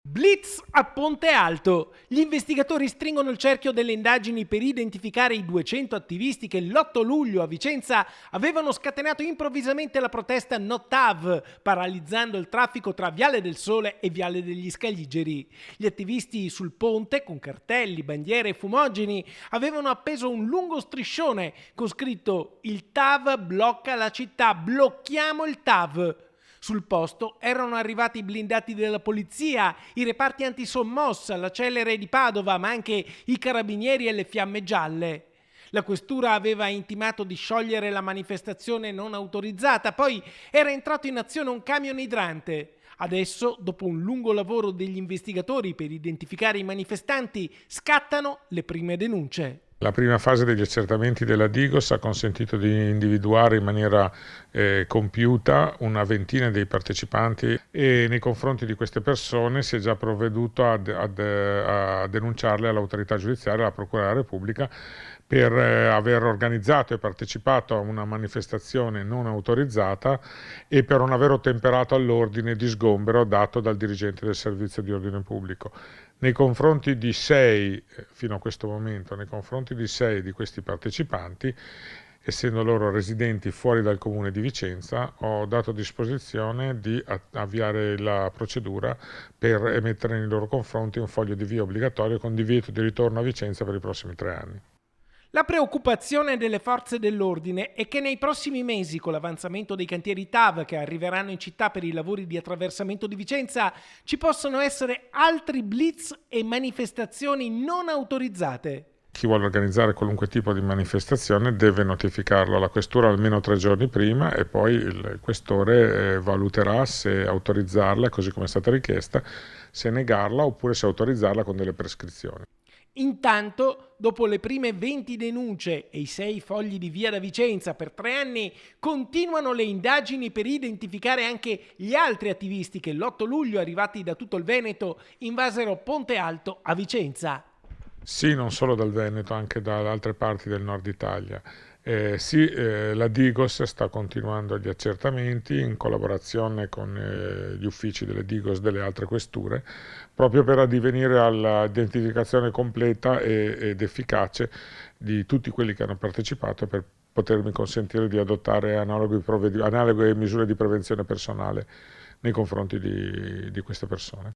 Blitz a Ponte Alto. Gli investigatori stringono il cerchio delle indagini per identificare i 200 attivisti che l'8 luglio a Vicenza avevano scatenato improvvisamente la protesta No TAV, paralizzando il traffico tra Viale del Sole e Viale degli Scaligeri. Gli attivisti sul ponte, con cartelli, bandiere e fumogeni, avevano appeso un lungo striscione con scritto «Il TAV blocca la città, blocchiamo il TAV». Sul posto erano arrivati i blindati della polizia, i reparti antisommossa, la Celere di Padova, ma anche i carabinieri e le fiamme gialle. La questura aveva intimato di sciogliere la manifestazione non autorizzata, poi era entrato in azione un camion idrante. Adesso, dopo un lungo lavoro degli investigatori per identificare i manifestanti, scattano le prime denunce. La prima fase degli accertamenti della Digos ha consentito di individuare in maniera compiuta una ventina dei partecipanti e nei confronti di queste persone si è già provveduto a denunciarle all'autorità giudiziaria, alla Procura della Repubblica, per aver organizzato e partecipato a una manifestazione non autorizzata e per non aver ottemperato all'ordine di sgombero dato dal dirigente del servizio di ordine pubblico. Nei confronti di 6, fino a questo momento, nei confronti di 6 di questi partecipanti, essendo loro residenti fuori dal comune di Vicenza, ho dato disposizione di avviare la procedura per emettere nei loro confronti un foglio di via obbligatorio con divieto di ritorno a Vicenza per i prossimi 3 anni. La preoccupazione delle forze dell'ordine è che nei prossimi mesi, con l'avanzamento dei cantieri TAV che arriveranno in città per i lavori di attraversamento di Vicenza, ci possano essere altri blitz e manifestazioni non autorizzate. Chi vuole organizzare qualunque tipo di manifestazione deve notificarlo alla questura almeno 3 giorni prima e poi il questore valuterà se autorizzarla, così come è stata richiesta, se negarla oppure se autorizzarla con delle prescrizioni. Intanto, dopo le prime 20 denunce e i 6 fogli di via da Vicenza per 3 anni, continuano le indagini per identificare anche gli altri attivisti che l'8 luglio, arrivati da tutto il Veneto, invasero Ponte Alto a Vicenza. Sì, non solo dal Veneto, anche da altre parti del nord Italia. La Digos sta continuando gli accertamenti in collaborazione con gli uffici delle Digos delle altre questure, proprio per addivenire all'identificazione completa ed efficace di tutti quelli che hanno partecipato per potermi consentire di adottare analoghe misure di prevenzione personale nei confronti di queste persone.